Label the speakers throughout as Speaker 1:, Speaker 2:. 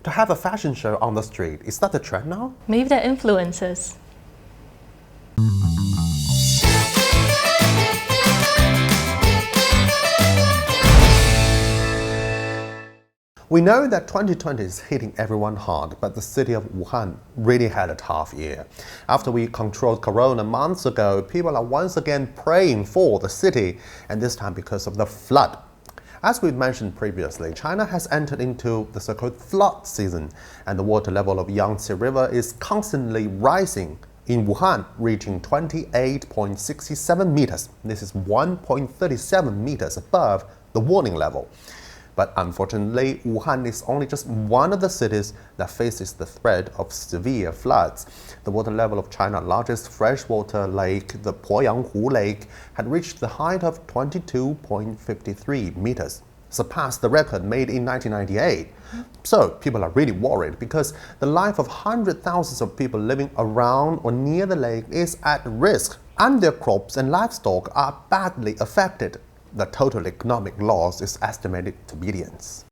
Speaker 1: to have a fashion show on the street. Is that the trend now?
Speaker 2: Maybe they're influencers.
Speaker 1: We know that 2020 is hitting everyone hard, but the city of Wuhan really had a tough year. After we controlled corona months ago, people are once again praying for the city, and this time because of the flood. As we mentioned previously, China has entered into the so-called flood season, and the water level of Yangtze River is constantly rising. In Wuhan, reaching 28.67 meters. This is 1.37 meters above the warning level. But unfortunately, Wuhan is only just one of the cities that faces the threat of severe floods. The water level of China's largest freshwater lake, the Poyanghu Lake, had reached the height of 22.53 meters, surpassed the record made in 1998. So people are really worried because the life of hundreds of thousands of people living around or near the lake is at risk, and their crops and livestock are badly affected. The total economic loss is estimated to billions.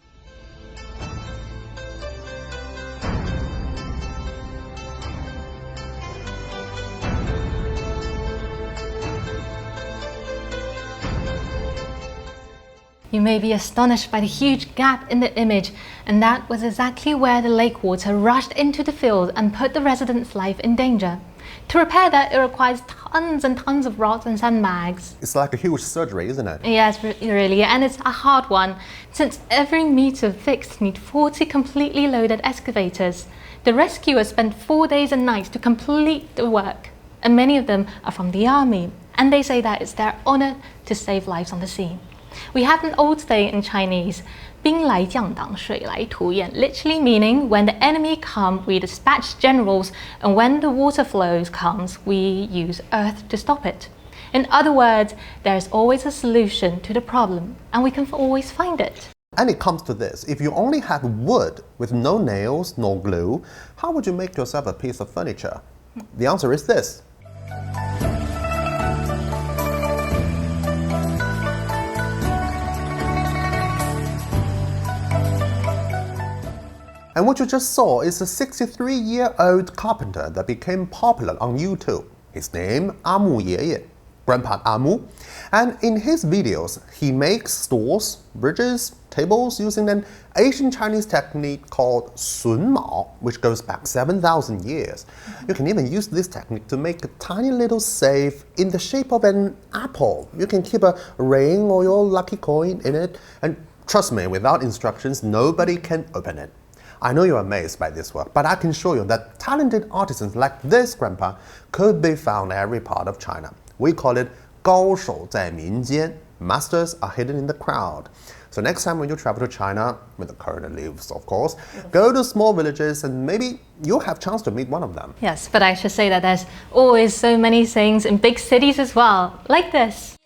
Speaker 2: You may be astonished by the huge gap in the image, and that was exactly where the lake water rushed into the field and put the residents' life in danger. To repair that, it requires tons and tons of rocks and sandbags.
Speaker 1: It's like a huge surgery, isn't it?
Speaker 2: Yes, really, and it's a hard one, since every meter fixed needs 40 completely loaded excavators. The rescuers spent 4 days and nights to complete the work, and many of them are from the army, and they say that it's their honor to save lives on the sea. We have an old saying in Chinese, 兵来将挡，水来土掩, literally meaning when the enemy come, we dispatch generals, and when the water flows comes, we use earth to stop it. In other words, there is always a solution to the problem, and we can always find it.
Speaker 1: And it comes to this, if you only had wood with no nails, no glue, how would you make yourself a piece of furniture? The answer is this. And what you just saw is a 63-year-old carpenter that became popular on YouTube. His name, Amu Yeye, Grandpa Amu. And in his videos, he makes stools, bridges, tables using an Asian Chinese technique called Sun Mao, which goes back 7,000 years. You can even use this technique to make a tiny little safe in the shape of an apple. You can keep a ring or your lucky coin in it. And trust me, without instructions, nobody can open it. I know you're amazed by this work, but I can show you that talented artisans like this grandpa could be found in every part of China. We call it 高手在民间. Masters are hidden in the crowd. So next time when you travel to China, when the corona leaves, of course, go to small villages and maybe you'll have a chance to meet one of them.
Speaker 2: Yes, but I should say that there's always so many things in big cities as well, like this.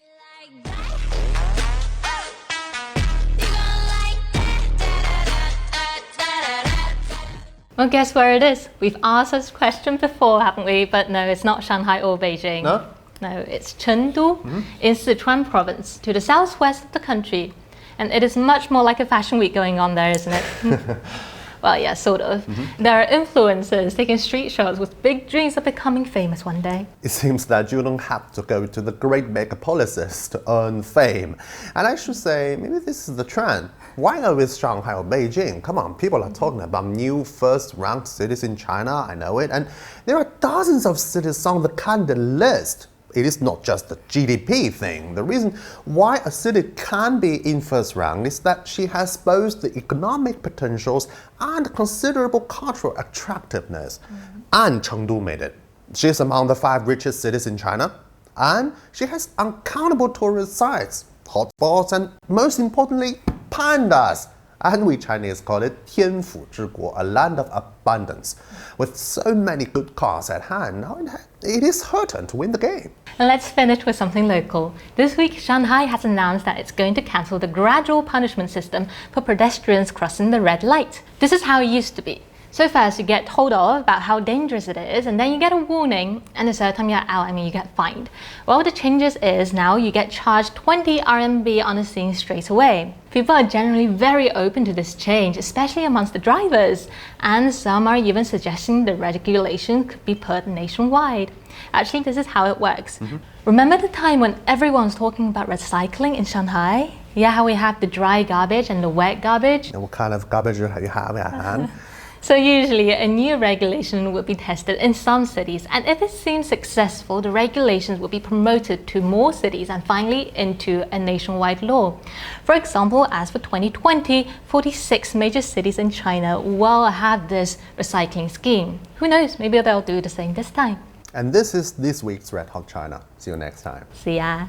Speaker 2: Well, guess where it is? We've asked this question before, haven't we? But no, it's not Shanghai or Beijing.
Speaker 1: No?
Speaker 2: No, it's Chengdu in Sichuan province, to the southwest of the country. And it is much more like a fashion week going on there, isn't it? Well, yeah, sort of. There are influencers taking street shots with big dreams of becoming famous one day.
Speaker 1: It seems that you don't have to go to the great megapolises to earn fame. And I should say, maybe this is the trend. Why always Shanghai or Beijing? Come on, people are talking about new first-ranked cities in China, I know it. And there are dozens of cities on the candidate list. It is not just the GDP thing. The reason why a city can be in first rank is that she has both the economic potentials and considerable cultural attractiveness. And Chengdu made it. She is among the 5 richest cities in China. And she has uncountable tourist sites, hotspots, and most importantly, pandas. And we Chinese call it 天府之国, a land of abundance. With so many good cars at hand, now it is her turn to win the game.
Speaker 2: And let's finish with something local. This week, Shanghai has announced that it's going to cancel the gradual punishment system for pedestrians crossing the red light. This is how it used to be. So first you get told off about how dangerous it is, and then you get a warning, and the third time you're out, you get fined. Well, the changes is now you get charged 20 RMB on the scene straight away. People are generally very open to this change, especially amongst the drivers, and some are even suggesting the regulation could be put nationwide. Actually, this is how it works. Remember the time when everyone's talking about recycling in Shanghai? Yeah, how we have the dry garbage and the wet garbage?
Speaker 1: And what kind of garbage you have at hand?
Speaker 2: So usually a new regulation would be tested in some cities, and if it seems successful, the regulations will be promoted to more cities and finally into a nationwide law. For example, as for 2020, 46 major cities in China will have this recycling scheme. Who knows, maybe they'll do the same this time.
Speaker 1: And this is this week's Red Hot China. See you next time.
Speaker 2: See ya.